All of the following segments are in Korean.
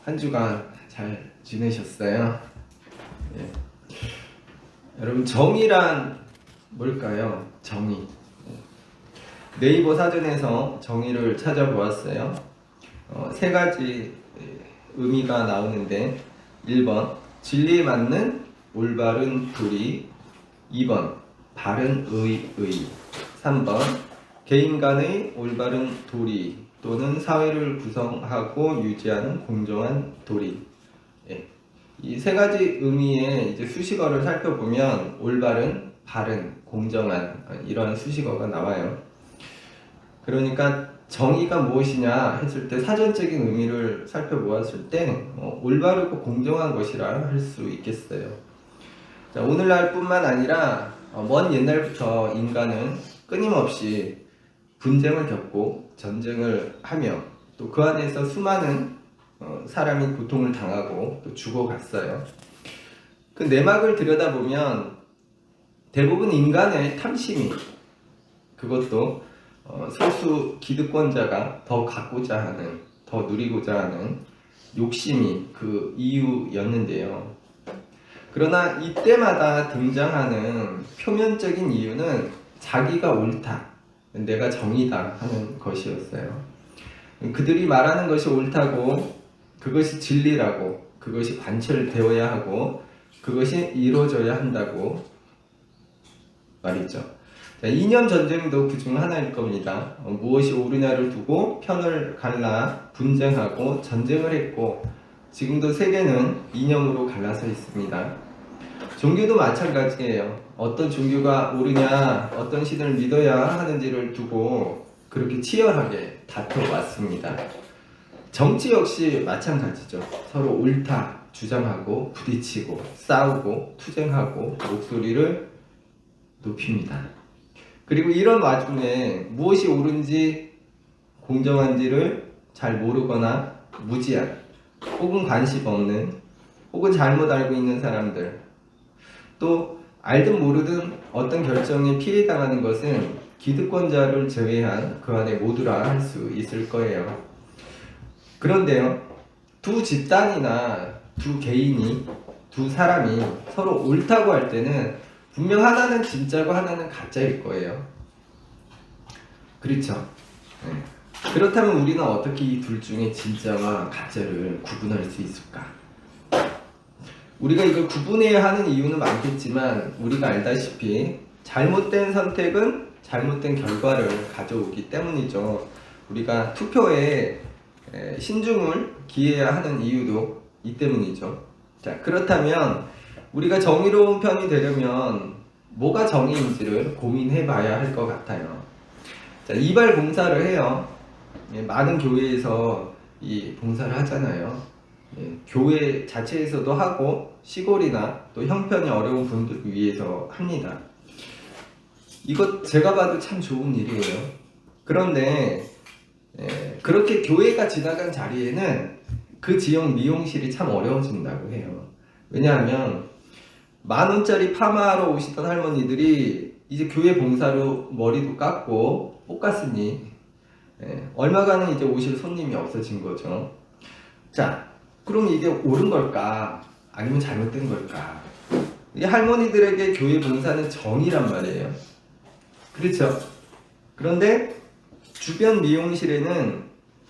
한 주간 잘 지내셨어요? 예. 여러분, 정의란 뭘까요? 정의. 네이버 사전에서 정의를 찾아보았어요. 세 가지 의미가 나오는데 1번 진리에 맞는 올바른 도리, 2번 바른 의의, 3번 개인 간의 올바른 도리 또는 사회를 구성하고 유지하는 공정한 도리. 예. 이 세 가지 의미의 이제 수식어를 살펴보면 올바른, 바른, 공정한 이런 수식어가 나와요. 그러니까 정의가 무엇이냐 했을 때 사전적인 의미를 살펴보았을 때 올바르고 공정한 것이라 할 수 있겠어요. 자, 오늘날뿐만 아니라 먼 옛날부터 인간은 끊임없이 분쟁을 겪고 전쟁을 하며 또 그 안에서 수많은 사람이 고통을 당하고 또 죽어갔어요. 그 내막을 들여다보면 대부분 인간의 탐심이, 그것도 소수 기득권자가 더 갖고자 하는, 더 누리고자 하는 욕심이 그 이유였는데요. 그러나 이때마다 등장하는 표면적인 이유는 자기가 옳다, 내가 정의다 하는 것이었어요. 그들이 말하는 것이 옳다고, 그것이 진리라고, 그것이 관철되어야 하고, 그것이 이루어져야 한다고 말이죠. 자, 이념 전쟁도 그 중 하나일 겁니다. 무엇이 옳으냐를 두고 편을 갈라 분쟁하고 전쟁을 했고, 지금도 세계는 이념으로 갈라서 있습니다. 종교도 마찬가지예요. 어떤 종교가 옳으냐, 어떤 신을 믿어야 하는지를 두고 그렇게 치열하게 다퉈왔습니다. 정치 역시 마찬가지죠. 서로 옳다 주장하고 부딪히고 싸우고 투쟁하고 목소리를 높입니다. 그리고 이런 와중에 무엇이 옳은지 공정한지를 잘 모르거나 무지한, 혹은 관심 없는, 혹은 잘못 알고 있는 사람들, 또 알든 모르든 어떤 결정에 피해당하는 것은 기득권자를 제외한 그 안에 모두라 할 수 있을 거예요. 그런데요, 두 집단이나 두 개인이, 두 사람이 서로 옳다고 할 때는 분명 하나는 진짜고 하나는 가짜일 거예요. 그렇죠? 네. 그렇다면 우리는 어떻게 이 둘 중에 진짜와 가짜를 구분할 수 있을까? 우리가 이걸 구분해야 하는 이유는 많겠지만 우리가 알다시피 잘못된 선택은 잘못된 결과를 가져오기 때문이죠. 우리가 투표에 신중을 기해야 하는 이유도 이 때문이죠. 자, 그렇다면 우리가 정의로운 편이 되려면 뭐가 정의인지를 고민해 봐야 할 것 같아요. 자, 이발 봉사를 해요. 많은 교회에서 이 봉사를 하잖아요. 교회 자체에서도 하고 시골이나 또 형편이 어려운 분들을 위해서 합니다. 이것 제가 봐도 참 좋은 일이에요. 그런데 그렇게 교회가 지나간 자리에는 그 지역 미용실이 참 어려워진다고 해요. 왜냐하면 10,000원짜리 파마하러 오시던 할머니들이 이제 교회 봉사로 머리도 깎고 볶았으니 얼마간은 이제 오실 손님이 없어진 거죠. 자, 그럼 이게 옳은 걸까? 아니면 잘못된 걸까? 이 할머니들에게 교회 봉사는 정의란 말이에요. 그렇죠? 그런데 주변 미용실에는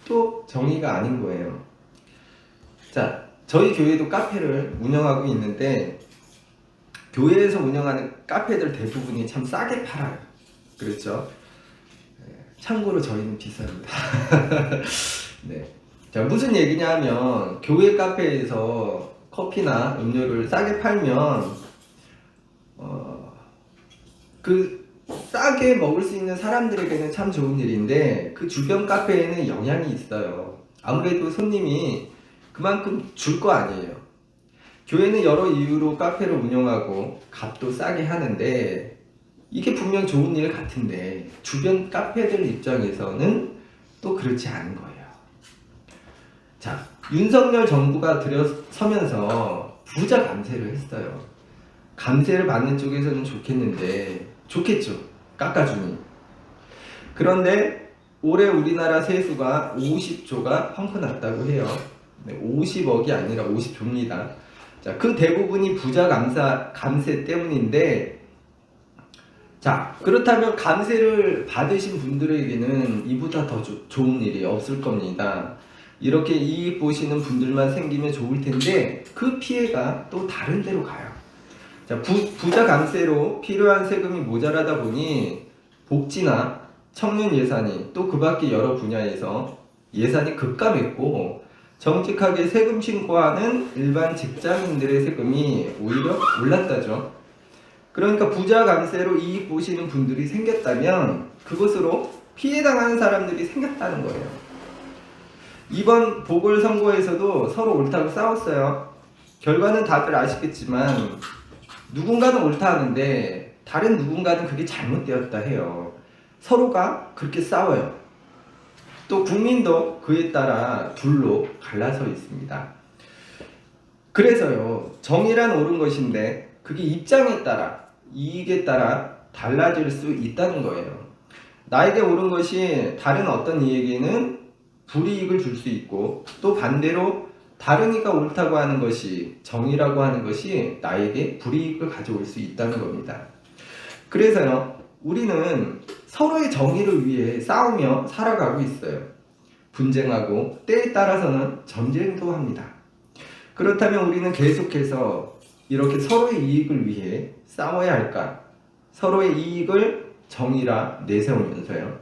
또 정의가 아닌 거예요. 자, 저희 교회도 카페를 운영하고 있는데 교회에서 운영하는 카페들 대부분이 참 싸게 팔아요. 그렇죠? 참고로 저희는 비쌉니다. 네. 자, 무슨 얘기냐 하면 교회 카페에서 커피나 음료를 싸게 팔면 그 싸게 먹을 수 있는 사람들에게는 참 좋은 일인데 그 주변 카페에는 영향이 있어요. 아무래도 손님이 그만큼 줄 거 아니에요. 교회는 여러 이유로 카페를 운영하고 값도 싸게 하는데 이게 분명 좋은 일 같은데 주변 카페들 입장에서는 또 그렇지 않은 거예요. 자, 윤석열 정부가 들어서면서 부자 감세를 했어요. 감세를 받는 쪽에서는 좋겠는데, 좋겠죠. 깎아주니. 그런데 올해 우리나라 세수가 50조가 펑크 났다고 해요. 네, 50억이 아니라 50조입니다. 자, 그 대부분이 부자 감세 때문인데, 자, 그렇다면 감세를 받으신 분들에게는 이보다 더 좋은 일이 없을 겁니다. 이렇게 이익 보시는 분들만 생기면 좋을 텐데 그 피해가 또 다른 데로 가요. 자, 부자 감세로 필요한 세금이 모자라다 보니 복지나 청년 예산이 또 그 밖에 여러 분야에서 예산이 급감했고, 정직하게 세금 신고하는 일반 직장인들의 세금이 오히려 올랐다죠. 그러니까 부자 감세로 이익 보시는 분들이 생겼다면 그것으로 피해당하는 사람들이 생겼다는 거예요. 이번 보궐선거에서도 서로 옳다고 싸웠어요. 결과는 다들 아시겠지만 누군가는 옳다 하는데 다른 누군가는 그게 잘못되었다 해요. 서로가 그렇게 싸워요. 또 국민도 그에 따라 둘로 갈라서 있습니다. 그래서요, 정의란 옳은 것인데 그게 입장에 따라, 이익에 따라 달라질 수 있다는 거예요. 나에게 옳은 것이 다른 어떤 이에게는 불이익을 줄 수 있고, 또 반대로 다른 이가 옳다고 하는 것이, 정의라고 하는 것이 나에게 불이익을 가져올 수 있다는 겁니다. 그래서요, 우리는 서로의 정의를 위해 싸우며 살아가고 있어요. 분쟁하고 때에 따라서는 전쟁도 합니다. 그렇다면 우리는 계속해서 이렇게 서로의 이익을 위해 싸워야 할까? 서로의 이익을 정의라 내세우면서요.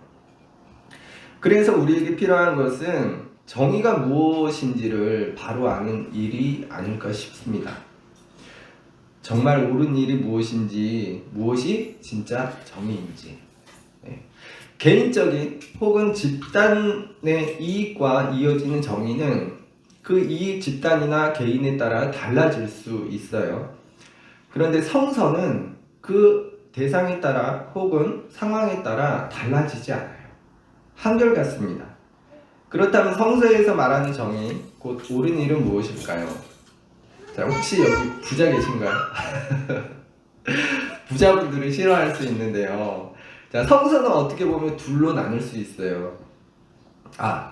그래서 우리에게 필요한 것은 정의가 무엇인지를 바로 아는 일이 아닐까 싶습니다. 정말 옳은 일이 무엇인지, 무엇이 진짜 정의인지. 네. 개인적인 혹은 집단의 이익과 이어지는 정의는 그 이익 집단이나 개인에 따라 달라질 수 있어요. 그런데 성서는 그 대상에 따라 혹은 상황에 따라 달라지지 않아요. 한결같습니다. 그렇다면 성서에서 말하는 정의, 곧 옳은 일은 무엇일까요? 자, 혹시 여기 부자 계신가요? 부자분들을 싫어할 수 있는데요. 자, 성서는 어떻게 보면 둘로 나눌 수 있어요.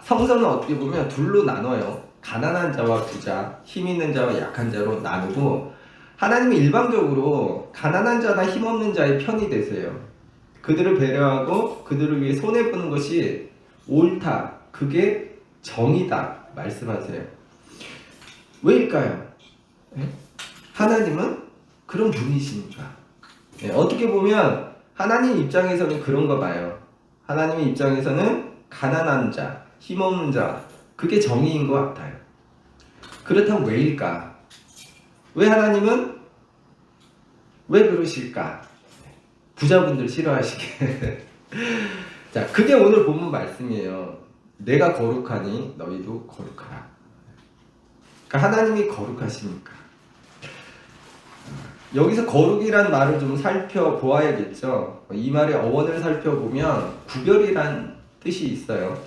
성서는 어떻게 보면 둘로 나눠요. 가난한 자와 부자, 힘 있는 자와 약한 자로 나누고, 하나님이 일방적으로 가난한 자나 힘없는 자의 편이 되세요. 그들을 배려하고 그들을 위해 손해보는 것이 옳다, 그게 정의다 말씀하세요. 왜일까요? 하나님은 그런 분이시니까. 어떻게 보면 하나님 입장에서는 그런가 봐요. 하나님 입장에서는 가난한 자, 힘없는 자, 그게 정의인 것 같아요. 그렇다면 왜일까? 왜 하나님은 왜 그러실까? 부자분들 싫어하시게. 자, 그게 오늘 본문 말씀이에요. 내가 거룩하니 너희도 거룩하라. 그러니까 하나님이 거룩하시니까. 여기서 거룩이란 말을 좀 살펴보아야겠죠. 이 말의 어원을 살펴보면 구별이란 뜻이 있어요.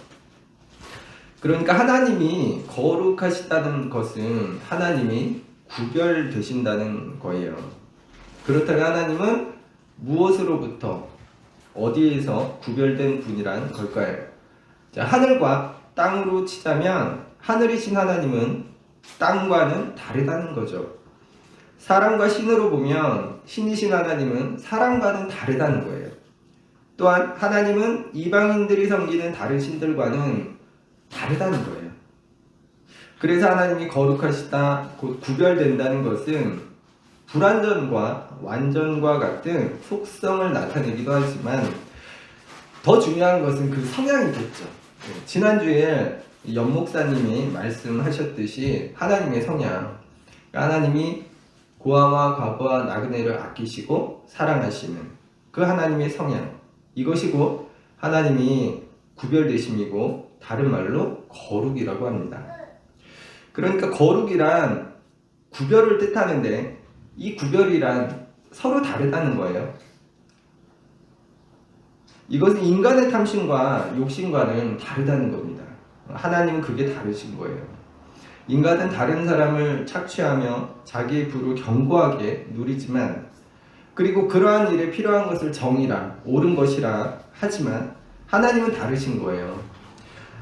그러니까 하나님이 거룩하시다는 것은 하나님이 구별되신다는 거예요. 그렇다면 하나님은 무엇으로부터 어디에서 구별된 분이란 걸까요? 자, 하늘과 땅으로 치자면 하늘이신 하나님은 땅과는 다르다는 거죠. 사람과 신으로 보면 신이신 하나님은 사람과는 다르다는 거예요. 또한 하나님은 이방인들이 섬기는 다른 신들과는 다르다는 거예요. 그래서 하나님이 거룩하시다, 곧 구별된다는 것은 불완전과 완전과 같은 속성을 나타내기도 하지만 더 중요한 것은 그 성향이겠죠. 지난주에 연 목사님이 말씀하셨듯이 하나님의 성향, 하나님이 고아와 과부와 나그네를 아끼시고 사랑하시는 그 하나님의 성향, 이것이 곧 하나님이 구별되심이고 다른 말로 거룩이라고 합니다. 그러니까 거룩이란 구별을 뜻하는데 이 구별이란 서로 다르다는 거예요. 이것은 인간의 탐심과 욕심과는 다르다는 겁니다. 하나님은 그게 다르신 거예요. 인간은 다른 사람을 착취하며 자기의 부를 견고하게 누리지만, 그리고 그러한 일에 필요한 것을 정의라, 옳은 것이라 하지만 하나님은 다르신 거예요.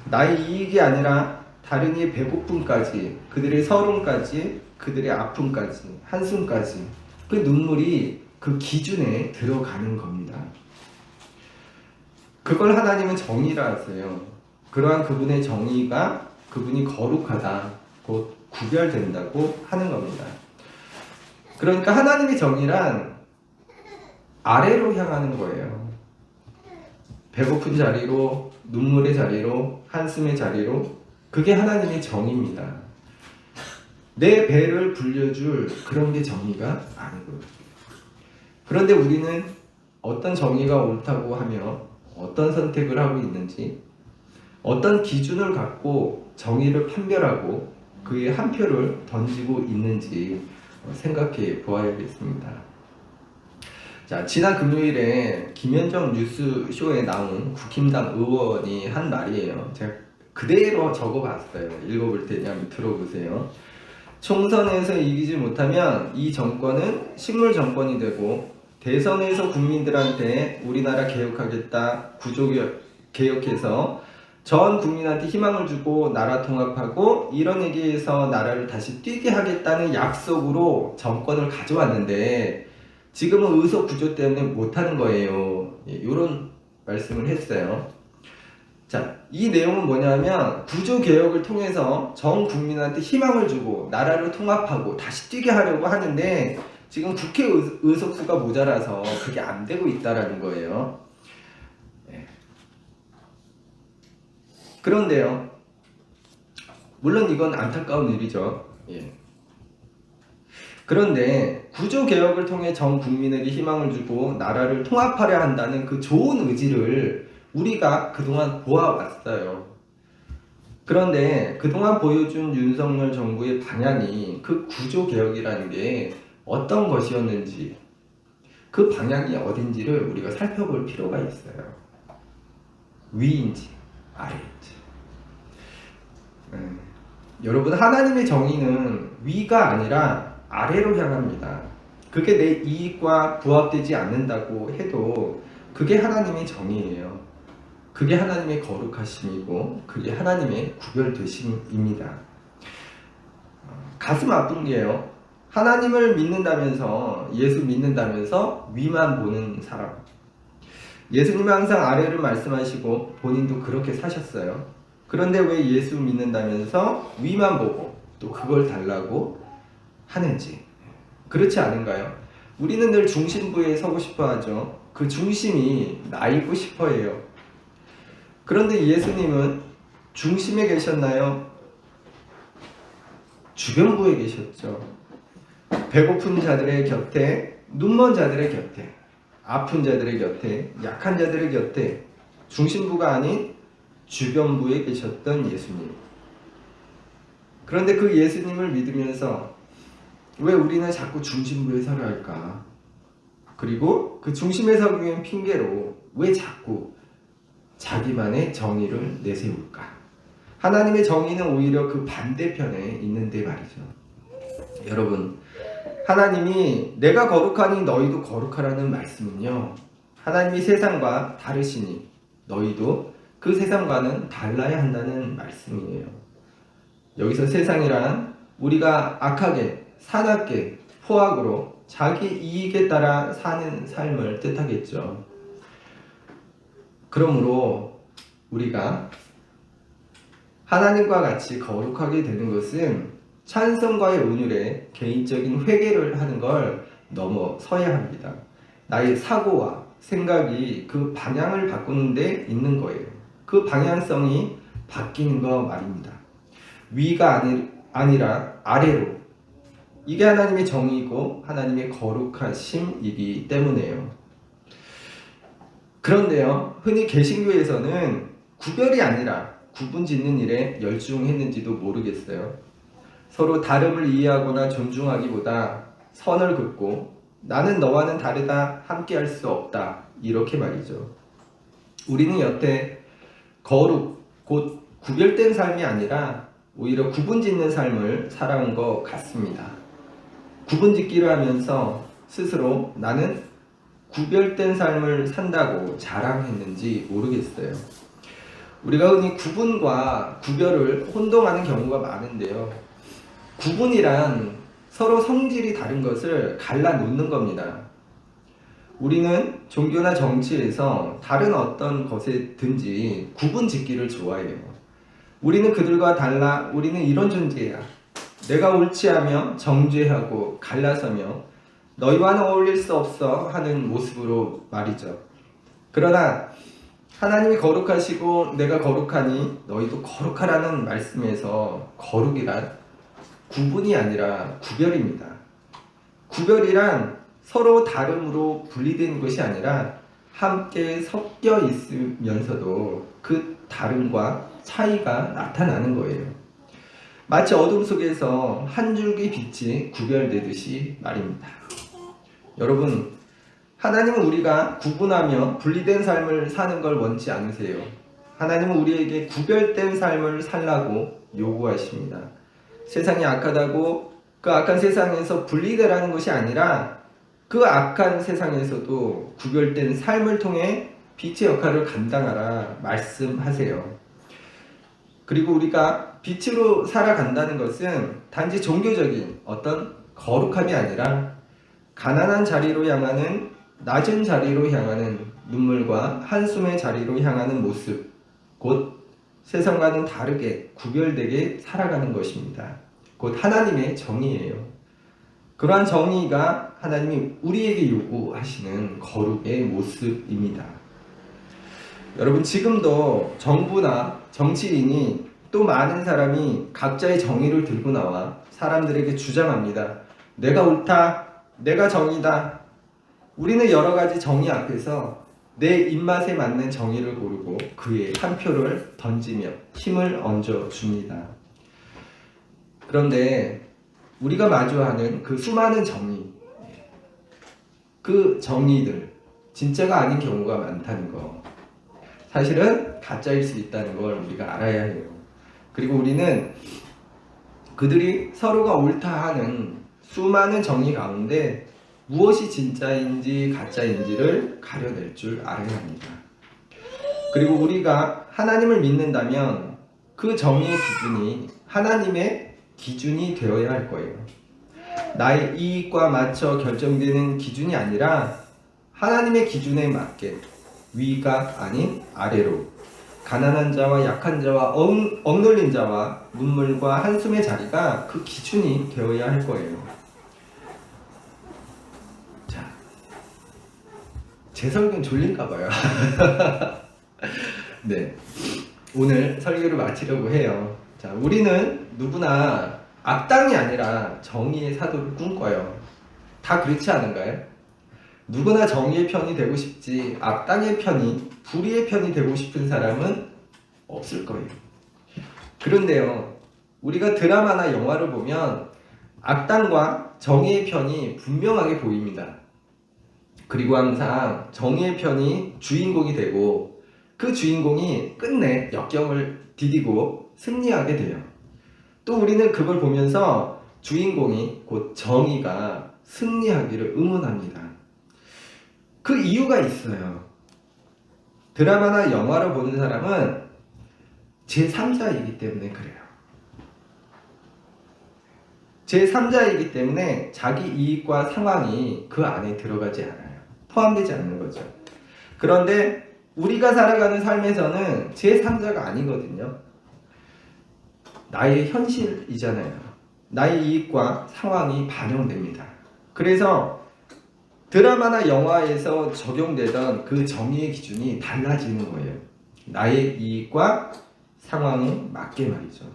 나의 이익이 아니라 다른 이의 배고픔까지, 그들의 서름까지, 그들의 아픔까지, 한숨까지 그 눈물이 그 기준에 들어가는 겁니다. 그걸 하나님은 정의라 하세요. 그러한 그분의 정의가 그분이 거룩하다, 곧 구별된다고 하는 겁니다. 그러니까 하나님의 정의란 아래로 향하는 거예요. 배고픈 자리로, 눈물의 자리로, 한숨의 자리로, 그게 하나님의 정의입니다. 내 배를 불려줄 그런 게 정의가 아니고요. 그런데 우리는 어떤 정의가 옳다고 하며 어떤 선택을 하고 있는지, 어떤 기준을 갖고 정의를 판별하고 그의 한 표를 던지고 있는지 생각해 보아야겠습니다. 자, 지난 금요일에 김현정 뉴스쇼에 나온 국힘당 의원이 한 말이에요. 제가 그대로 적어봤어요. 읽어볼 테니 한번 들어보세요. 총선에서 이기지 못하면 이 정권은 식물 정권이 되고, 대선에서 국민들한테 우리나라 개혁하겠다, 구조개혁해서 전 국민한테 희망을 주고 나라 통합하고 이런 얘기에서 나라를 다시 뛰게 하겠다는 약속으로 정권을 가져왔는데 지금은 의석 구조 때문에 못하는 거예요. 이런 말씀을 했어요. 자, 이 내용은 뭐냐면 구조개혁을 통해서 전 국민한테 희망을 주고 나라를 통합하고 다시 뛰게 하려고 하는데 지금 국회 의석수가 모자라서 그게 안 되고 있다라는 거예요. 그런데요, 물론 이건 안타까운 일이죠. 그런데 구조개혁을 통해 전 국민에게 희망을 주고 나라를 통합하려 한다는 그 좋은 의지를 우리가 그동안 보아왔어요. 그런데 그동안 보여준 윤석열 정부의 방향이, 그 구조개혁이라는 게 어떤 것이었는지, 그 방향이 어딘지를 우리가 살펴볼 필요가 있어요. 위인지 아래인지. 여러분, 하나님의 정의는 위가 아니라 아래로 향합니다. 그게 내 이익과 부합되지 않는다고 해도 그게 하나님의 정의예요. 그게 하나님의 거룩하심이고 그게 하나님의 구별되심입니다. 가슴 아픈 게요, 하나님을 믿는다면서, 예수 믿는다면서 위만 보는 사람. 예수님은 항상 아래를 말씀하시고 본인도 그렇게 사셨어요. 그런데 왜 예수 믿는다면서 위만 보고 또 그걸 달라고 하는지. 그렇지 않은가요? 우리는 늘 중심부에 서고 싶어 하죠. 그 중심이 나이고 싶어 해요. 그런데 예수님은 중심에 계셨나요? 주변부에 계셨죠. 배고픈 자들의 곁에, 눈먼 자들의 곁에, 아픈 자들의 곁에, 약한 자들의 곁에, 중심부가 아닌 주변부에 계셨던 예수님. 그런데 그 예수님을 믿으면서 왜 우리는 자꾸 중심부에 서려 할까? 그리고 그 중심에 서기 위한 핑계로 왜 자꾸 자기만의 정의를 내세울까? 하나님의 정의는 오히려 그 반대편에 있는데 말이죠. 여러분, 하나님이 내가 거룩하니 너희도 거룩하라는 말씀은요, 하나님이 세상과 다르시니 너희도 그 세상과는 달라야 한다는 말씀이에요. 여기서 세상이란 우리가 악하게, 사납게, 포악으로 자기 이익에 따라 사는 삶을 뜻하겠죠. 그러므로 우리가 하나님과 같이 거룩하게 되는 것은 찬성과의 온율에 개인적인 회개를 하는 걸 넘어서야 합니다. 나의 사고와 생각이 그 방향을 바꾸는 데 있는 거예요. 그 방향성이 바뀌는 거 말입니다. 위가 아니라 아래로. 이게 하나님의 정의이고 하나님의 거룩하심이기 때문에요. 그런데요, 흔히 개신교에서는 구별이 아니라 구분 짓는 일에 열중했는지도 모르겠어요. 서로 다름을 이해하거나 존중하기보다 선을 긋고 나는 너와는 다르다, 함께할 수 없다, 이렇게 말이죠. 우리는 여태 거룩, 곧 구별된 삶이 아니라 오히려 구분 짓는 삶을 살아온 것 같습니다. 구분 짓기를 하면서 스스로 나는 구별된 삶을 산다고 자랑했는지 모르겠어요. 우리가 흔히 구분과 구별을 혼동하는 경우가 많은데요. 구분이란 서로 성질이 다른 것을 갈라놓는 겁니다. 우리는 종교나 정치에서 다른 어떤 것에든지 구분 짓기를 좋아해요. 우리는 그들과 달라, 우리는 이런 존재야. 내가 옳지 하며 정죄하고 갈라서며 너희와는 어울릴 수 없어 하는 모습으로 말이죠. 그러나 하나님이 거룩하시고 내가 거룩하니 너희도 거룩하라는 말씀에서 거룩이란 구분이 아니라 구별입니다. 구별이란 서로 다름으로 분리된 것이 아니라 함께 섞여 있으면서도 그 다름과 차이가 나타나는 거예요. 마치 어둠 속에서 한 줄기 빛이 구별되듯이 말입니다. 여러분, 하나님은 우리가 구분하며 분리된 삶을 사는 걸 원치 않으세요. 하나님은 우리에게 구별된 삶을 살라고 요구하십니다. 세상이 악하다고 그 악한 세상에서 분리되라는 것이 아니라 그 악한 세상에서도 구별된 삶을 통해 빛의 역할을 감당하라 말씀하세요. 그리고 우리가 빛으로 살아간다는 것은 단지 종교적인 어떤 거룩함이 아니라 가난한 자리로 향하는, 낮은 자리로 향하는 눈물과 한숨의 자리로 향하는 모습, 곧 세상과는 다르게 구별되게 살아가는 것입니다. 곧 하나님의 정의예요. 그러한 정의가 하나님이 우리에게 요구하시는 거룩의 모습입니다. 여러분, 지금도 정부나 정치인이 또 많은 사람이 각자의 정의를 들고 나와 사람들에게 주장합니다. 내가 옳다, 내가 정의다. 우리는 여러 가지 정의 앞에서 내 입맛에 맞는 정의를 고르고 그에 한 표를 던지며 힘을 얹어 줍니다. 그런데 우리가 마주하는 그 수많은 정의, 그 정의들 진짜가 아닌 경우가 많다는 거, 사실은 가짜일 수 있다는 걸 우리가 알아야 해요. 그리고 우리는 그들이 서로가 옳다 하는 수많은 정의 가운데 무엇이 진짜인지 가짜인지를 가려낼 줄 알아야 합니다. 그리고 우리가 하나님을 믿는다면 그 정의의 기준이 하나님의 기준이 되어야 할 거예요. 나의 이익과 맞춰 결정되는 기준이 아니라 하나님의 기준에 맞게 위가 아닌 아래로, 가난한 자와 약한 자와 억눌린 자와 눈물과 한숨의 자리가 그 기준이 되어야 할 거예요. 자, 제 설교는 졸린가 봐요. 네, 오늘 설교를 마치려고 해요. 자, 우리는 누구나 악당이 아니라 정의의 사도를 꿈꿔요. 다 그렇지 않은가요? 누구나 정의의 편이 되고 싶지 악당의 편이, 불의의 편이 되고 싶은 사람은 없을 거예요. 그런데요, 우리가 드라마나 영화를 보면 악당과 정의의 편이 분명하게 보입니다. 그리고 항상 정의의 편이 주인공이 되고 그 주인공이 끝내 역경을 디디고 승리하게 돼요. 또 우리는 그걸 보면서 주인공이 곧 정의가 승리하기를 응원합니다. 그 이유가 있어요. 드라마나 영화를 보는 사람은 제3자이기 때문에 그래요. 제3자이기 때문에 자기 이익과 상황이 그 안에 들어가지 않아요. 포함되지 않는 거죠. 그런데 우리가 살아가는 삶에서는 제3자가 아니거든요. 나의 현실이잖아요. 나의 이익과 상황이 반영됩니다. 그래서 드라마나 영화에서 적용되던 그 정의의 기준이 달라지는 거예요. 나의 이익과 상황에 맞게 말이죠.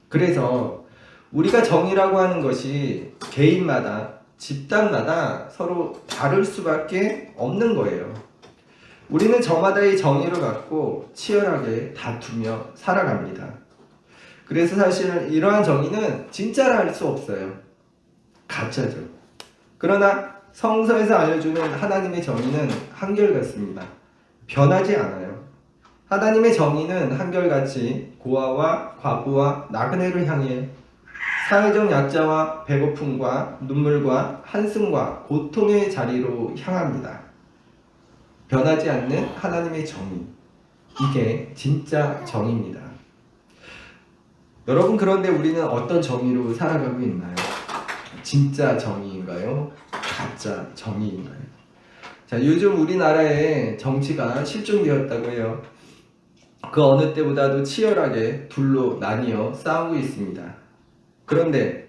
그래서 우리가 정의라고 하는 것이 개인마다, 집단마다 서로 다를 수밖에 없는 거예요. 우리는 저마다의 정의를 갖고 치열하게 다투며 살아갑니다. 그래서 사실 이러한 정의는 진짜라 할 수 없어요. 가짜죠. 그러나 성서에서 알려주는 하나님의 정의는 한결같습니다. 변하지 않아요. 하나님의 정의는 한결같이 고아와 과부와 나그네를 향해 사회적 약자와 배고픔과 눈물과 한숨과 고통의 자리로 향합니다. 변하지 않는 하나님의 정의. 이게 진짜 정의입니다. 여러분, 그런데 우리는 어떤 정의로 살아가고 있나요? 진짜 정의인가요? 가짜 정의인가요? 자, 요즘 우리나라의 정치가 실종되었다고 해요. 그 어느 때보다도 치열하게 둘로 나뉘어 싸우고 있습니다. 그런데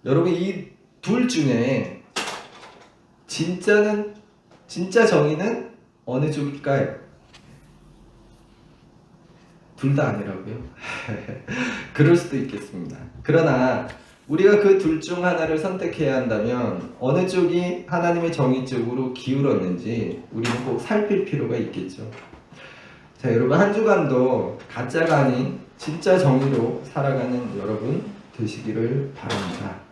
여러분, 이 둘 중에 진짜 정의는 어느 쪽일까요? 둘 다 아니라고요? 그럴 수도 있겠습니다. 그러나 우리가 그 둘 중 하나를 선택해야 한다면 어느 쪽이 하나님의 정의 쪽으로 기울었는지 우리는 꼭 살필 필요가 있겠죠. 자, 여러분, 한 주간도 가짜가 아닌 진짜 정의로 살아가는 여러분 되시기를 바랍니다.